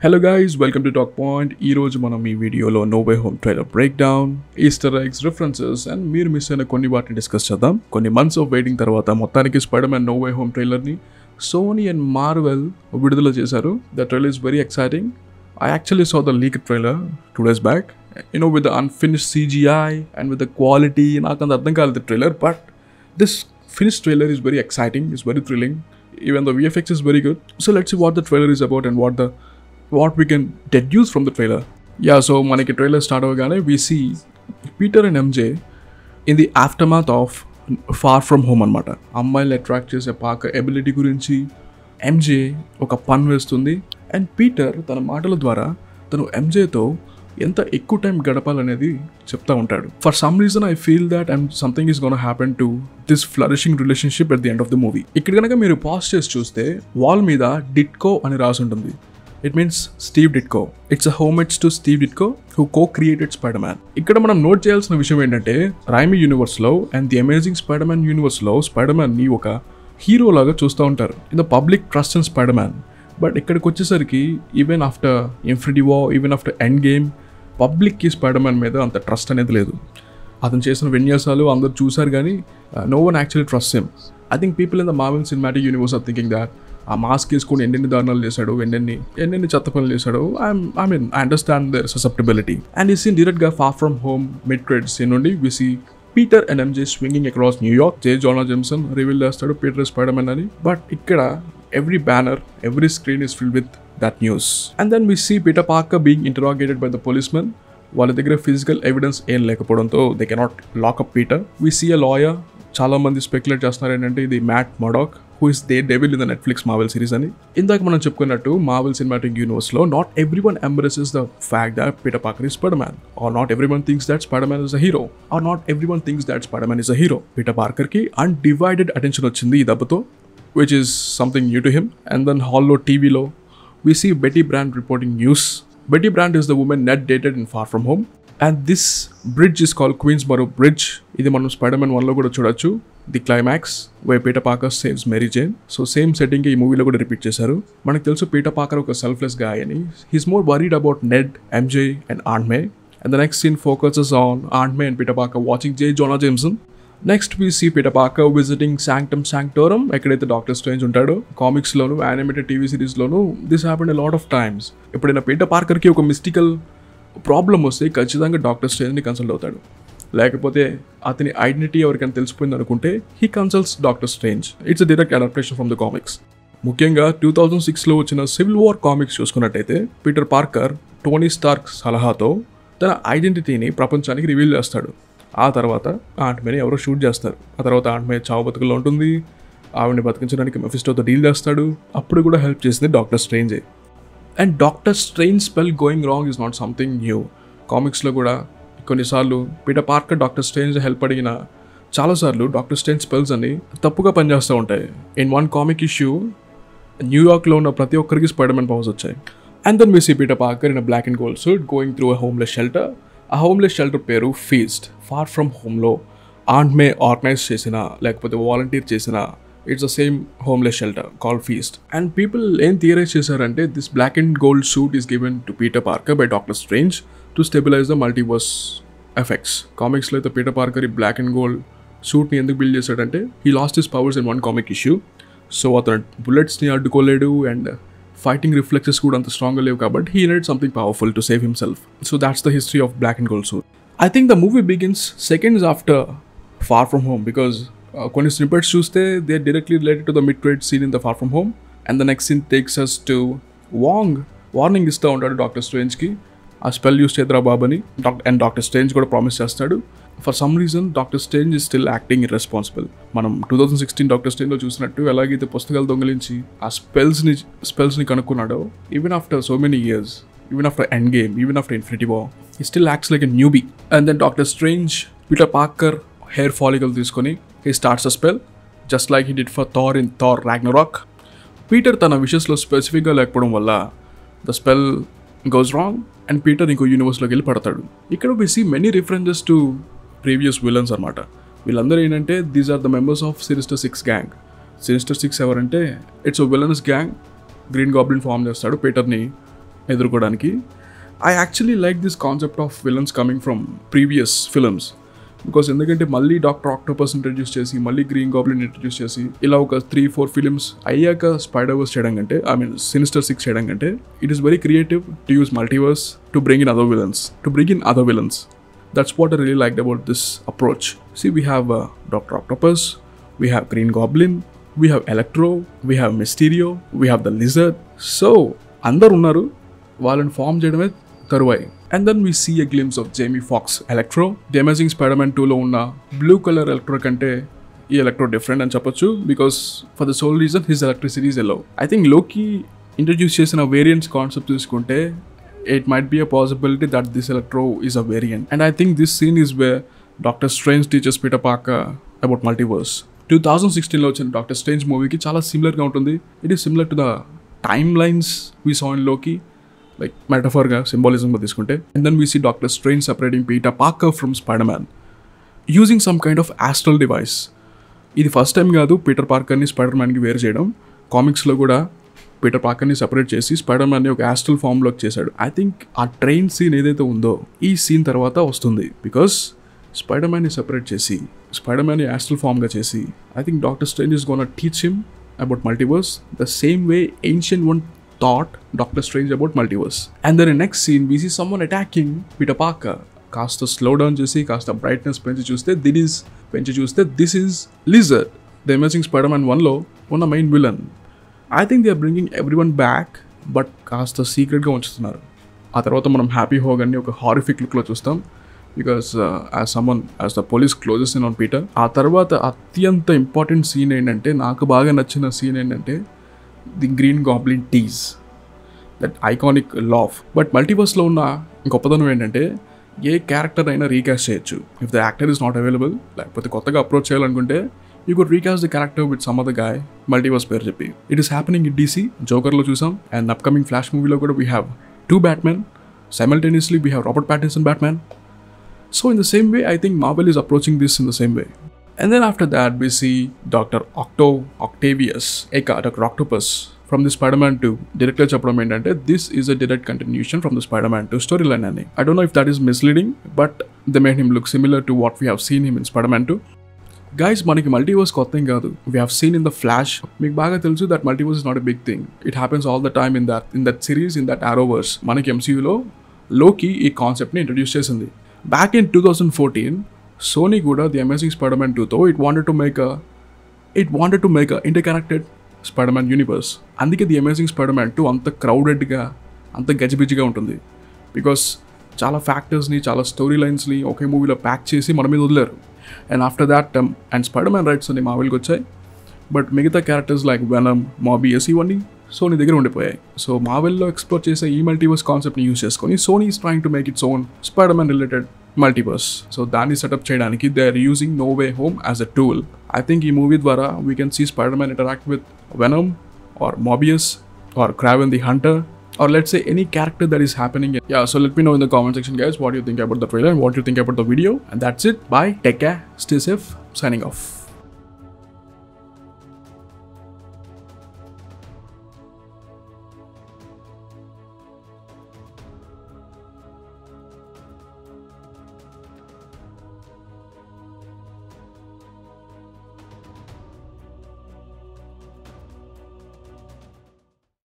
Hello guys, welcome to Talk Point. ఈ రోజు మనం ఈ వీడియోలో No Way Home trailer break down, Easter eggs, references and మీరు మిస్ అయిన కొన్ని వాటిని డిస్కస్ చేద్దాం. కొన్ని మంత్స్ ఆఫ్ వెయిటింగ్ తర్వాత మొత్తానికి Spiderman No Way Home trailer ని సోనీ అండ్ మార్వెల్ విడుదల చేశారు. The trailer is very exciting. I actually saw the leaked trailer 2 days back. With the unfinished CGI and with the quality, నాకు అంత అర్థం కాలేదు trailer, but this finished trailer is very exciting, it's very thrilling. Even the VFX is very good. So let's see what the trailer is about and what we can deduce from the trailer. Yeah, so manaki trailer start avagane we see Peter and MJ in the aftermath of Far From Home anamata. Ammail attract chese Paagal ability gurinchi MJ oka pun vestundi and Peter tana maatala dwara tanu MJ tho enta ekku time gadapalanedi chepta untadu. For some reason I feel that something is going to happen to this flourishing relationship at the end of the movie. Ikkada ganaka meeru pause chesi chuste wall meeda Ditko ani raasi untundi. It means Steve Ditko. It's a homage to Steve Ditko who co-created Spider-Man. ఇక్కడ మనం note చేయాల్సిన విషయం ఏంటంటే రైమీ universe లో and the amazing Spiderman universe లో Spiderman ని ఒక hero లాగా చూస్తూ ఉంటారు. In the public trust in Spiderman. But ఇక్కడికి వచ్చేసరికి even after Infinity war, even after end game, public కి స్పైడర్మ్యాన్ మీద అంత ట్రస్ట్ అనేది లేదు. అతను చేసిన విన్యాసాలు అందరూ చూసారు కానీ no one actually trust him. I think people in the Marvel cinematic universe are thinking that ఆ మాస్క్ వేసుకొని ఎన్నెన్ని దారుణాలు చేశాడు, ఎన్నెన్ని చెత్త పనులు చేశాడు. I understand their susceptibility. And ఈ సీన్ డైరెక్ట్ గా far from home mid credit scene నుండి we see Peter and MJ swinging across New York. J Jonah Jameson reveal చేస్తాడు పీటర్ స్పైడర్మ్యాన్ అని. బట్ ఇక్కడ every banner, every screen is filled with that news. And then we see Peter Parker being interrogated by the policemen. వాళ్ళ దగ్గర physical evidence ఏం లేకపోవడంతో they cannot lock up Peter. We see a lawyer. చాలా మంది speculate చేస్తున్నారు ఏంటంటే ఇది Matt Murdock who is the devil in the Netflix Marvel series అని. ఇందాక మనం చెప్పుకున్నట్టు మార్వెల్ సినిమాటిక్ యూనివర్స్ లో not everyone embraces the fact that Peter Parker is Spiderman, or not everyone thinks that Spiderman is a hero, or not everyone thinks that Spiderman is a hero. Peter Parker కి undivided attention వచ్చింది ఈ దెబ్బతో, which is something new to him. And then హాల్లో టీవీలో we see Betty Brant reporting news. Betty Brant is the woman Ned dated in Far From Home. And this bridge is called Queensboro Bridge. ఇది మనం Spiderman 1 లో కూడా చూడొచ్చు. The climax where Peter Parker saves Mary Jane. So same setting ఈ మూవీలో కూడా repeat చేశారు. మనకు తెలుసు పీటర్ పార్కర్ ఒక సెల్ఫ్లెస్ గాయ్ అని. He's more worried about Ned, MJ and aunt May. And the next scene focuses on aunt May and Peter Parker watching J Jonah Jameson. Next we see Peter Parker visiting sanctum sanctorum, ఎక్కడైతే doctor strange ఉంటాడో. Comics లోను, animated TV series loan this happened a lot of times. ఎప్పుడైనా Peter Parker కి ఒక mystical problem వస్తే ఖచ్చితంగా doctor స్ట్రేంజ్ని consult అవుతాడు. లేకపోతే అతని ఐడెంటిటీ ఎవరికైనా తెలిసిపోయింది అనుకుంటే he consults doctor strange. It's a direct adaptation from the comics. ముఖ్యంగా 2006లో వచ్చిన సివిల్ వార్ కామిక్స్ చూసుకున్నట్టయితే పీటర్ పార్కర్ టోనీ స్టార్క్ సలహాతో తన ఐడెంటిటీని ప్రపంచానికి రివీల్ చేస్తాడు. ఆ తర్వాత ఆంట్ మేని ఎవరో షూట్ చేస్తారు. ఆ తర్వాత ఆంట్ మే చావు బతుకుల్లో ఉంటుంది. ఆవిడని బతికించడానికి మెఫిస్టోతో డీల్ చేస్తాడు. అప్పుడు కూడా హెల్ప్ చేసింది డాక్టర్ స్ట్రేంజే. And doctor strange spell going wrong is not something new. కామిక్స్లో కూడా కొన్నిసార్లు Peter Parker doctor strange help అడిగిన చాలాసార్లు డాక్టర్ స్ట్రేంజ్ స్పెల్స్ అని తప్పుగా పనిచేస్తూ ఉంటాయి. ఇన్ వన్ కామిక్ ఇష్యూ న్యూయార్క్లో ఉన్న ప్రతి ఒక్కరికి స్పైడర్మ్యాన్ పవర్స్ వచ్చాయి. And then we see Peter Parker in black and gold suit going through a homeless shelter. ఆ హోమ్లెస్ షెల్టర్ పేరు ఫీస్ట్. ఫార్ ఫ్రమ్ హోమ్లో ఆంట్ మే ఆర్గనైజ్ చేసిన లేకపోతే వాలంటీర్ చేసిన it's the same homeless shelter called Feast. And people ఏం థియరైజ్ చేశారంటే this black and gold suit is given to Peter Parker by Doctor Strange to stabilize the multiverse effects. కామిక్స్లో అయితే Peter Parker ఈ black and gold సూట్ని ఎందుకు build చేశాడంటే he lost his powers in one comic issue. So అతను బుల్లెట్స్ని అడ్డుకోలేడు and fighting reflexes కూడా అంత స్ట్రాంగ్గా లేవు కాబట్టి he needed something powerful to save himself. So that's the history of black and gold suit. I think the movie begins seconds after Far From Home because కొన్ని snippets చూస్తే they directly related to the mid credit scene in the far from home. And the next scene takes us to warning ఇస్తూ ఉంటాడు doctor స్ట్రేంజ్కి, ఆ spell use చేద్దారా బాబని. And doctor strange కూడా promise చేస్తాడు. For some reason doctor strange is still acting irresponsible. మనం 2016 doctor స్ట్రేంజ్లో చూసినట్టు ఎలాగైతే పుస్తకాలు దొంగిలించి ఆ స్పెల్స్ని కనుక్కున్నాడో, even after so many years, even after end game, even after Infinity War, he still acts like a newbie. And then Doctor Strange Peter Parker hair follicle తీసుకొని he starts a spell just like he did for Thor in Thor Ragnarok. Peter తన విషెస్లో స్పెసిఫిక్గా లేకపోవడం వల్ల the spell goes wrong and Peter ఇంకో యూనివర్స్లోకి వెళ్ళి పడతాడు. ఇక్కడ we see many references to previous villains అనమాట. వీళ్ళందరూ ఏంటంటే these are the members of Sinister 6 gang. Sinister 6 ఎవరంటే it's a villains gang. Green Goblin form చేస్తాడు పీటర్ని ఎదుర్కోవడానికి. I actually like this concept of villains coming from previous films. Because ఎందుకంటే మళ్ళీ doctor octopus introduce చేసి మళ్ళీ గ్రీన్ గాబ్లిన్ ఇంట్రడ్యూస్ చేసి ఇలా ఒక 3-4 ఫిలిమ్స్ అయ్యాక స్పైడర్వర్స్ చేయడం కంటే సినిస్టర్ 6 చేయడం కంటే it is very creative to use multiverse to bring in other villains. That's what I really liked about this approach. See, we have Dr. Octopus, we have Green Goblin, we have Electro, we have Mysterio, we have the Lizard. So, అందరు ఉన్నారు, వాళ్ళని form చేయడమే తరువాయి. And then we see a glimpse of Jamie Foxx Electro. The Amazing Spider-Man 2లో ఉన్న blue colour electro కంటే ఈ electro different అని చెప్పొచ్చు, because for the sole reason his electricity is yellow. I think లోకి ఇంట్రడ్యూస్ చేసిన వేరియంట్స్ కాన్సెప్ట్ చూసుకుంటే it might be a possibility that this Electro is a variant. And I think this scene is where Doctor Strange teaches Peter Parker about multiverse. 2016లో వచ్చిన Doctor Strange మూవీకి చాలా సిమిలర్గా ఉంటుంది. It is similar to the timelines we saw in Loki, like metaphorగా సింబాలిజంగా తీసుకుంటే. And then we see Doctor Strange separating Peter Parker from Spider-Man using some kind of astral device. ఇది first time కాదు Peter పార్కర్ని స్పైడర్-మ్యాన్కి వేరు చేయడం. కామిక్స్లో కూడా Peter పార్కర్ని separate చేసి స్పైడర్-మ్యాన్ని ఒక astral ఫామ్లోకి చేశాడు. I think ఆ ట్రైన్ సీన్ ఏదైతే ఉందో ఈ సీన్ తర్వాత వస్తుంది, బికాస్ స్పైడర్-మ్యాన్ని సెపరేట్ చేసి స్పైడర్-మ్యాన్ని యాస్ట్రల్ ఫామ్గా చేసి I think doctor strange is gonna teach him about multiverse the same way ancient one thought doctor strange about multiverse. And then next scene we see someone attacking Peter Parker. కాస్త slow down చేసి కాస్త brightness పెంచి చూస్తే this is lizard, the amazing Spider-Man 1లో ఉన్న main villain. I think they are bringing everyone back, but కాస్త సీక్రెట్గా ఉంచుతున్నారు. ఆ తర్వాత మనం హ్యాపీ హోగన్ని ఒక హారిఫిక్ లుక్లో చూస్తాం, because as the police closes in on Peter. ఆ తర్వాత అత్యంత ఇంపార్టెంట్ సీన్ ఏంటంటే, నాకు బాగా నచ్చిన సీన్ ఏంటంటే the green goblin tease, that iconic laugh. But మల్టీవర్స్లో ఉన్న గొప్పదనం ఏంటంటే ఏ క్యారెక్టర్ అయినా రీకాస్ట్ చేయొచ్చు if the actor is not available. లేకపోతే కొత్తగా అప్రోచ్ చేయాలనుకుంటే you could recast the character with some other guy, multiverse పేరు చెప్పి. It is happening in DC. జోకర్లో చూసాం, అండ్ అప్కమింగ్ ఫ్లాష్ మూవీలో కూడా we have 2 Batman. Simultaneously we have Robert Pattinson Batman. So in the same way, I think Marvel is approaching this in the same way. And then after that we see Dr. Octavius, aka Dr. Octopus from the Spider-Man 2. Director చెప్పడం ఏంటంటే this is a direct continuation from the Spider-Man 2 storyline అని. I don't know if that is misleading, but they made him look similar to what we have seen him in Spider-Man 2. Guys, మనకి multiverse కొత్త ఏం కాదు. We have seen in the flash. మీకు బాగా తెలుసు that multiverse is not a big thing. It happens all the time in that series, in that Arrowverse. మనకి ఎంసీయూలో లోకి ఈ కాన్సెప్ట్ని ఇంట్రడ్యూస్ చేసింది. బ్యాక్ ఇన్ 2014 సోనీ కూడా ది అమేజింగ్ స్పైడర్-మ్యాన్ 2తో it wanted to make a interconnected Spider-Man universe. అందుకే the amazing Spider-Man 2 అంత క్రౌడెడ్గా అంత గజిబిజిగా ఉంటుంది, బికాస్ చాలా ఫ్యాక్టర్స్ని చాలా స్టోరీ లైన్స్ని ఒకే మూవీలో ప్యాక్ చేసి మన మీద వదిలేరు. And after that and Spider-Man rights అన్ని మార్వెల్కి వచ్చాయి, బట్ మిగతా క్యారెక్టర్స్ లైక్ వెనమ్, మాబియస్ ఇవన్నీ సోనీ దగ్గర ఉండిపోయాయి. సో మార్వెల్లో ఎక్స్ప్లోర్ చేసే ఈ మల్టీవర్స్ కాన్సెప్ట్ని యూస్ చేసుకొని Sony is trying to make its own Spider-Man related multiverse. So దాన్ని సెటప్ చేయడానికి they are using no way home as a tool. I think ఈ మూవీ ద్వారా we can see Spider-Man interact with Venom or Morbius or Kraven the hunter, or let's say any character that is happening. Yeah, so let me know in the comment section, guys, what you think about the trailer and what you think about the video. And that's it. Bye, take care, stay safe, signing off.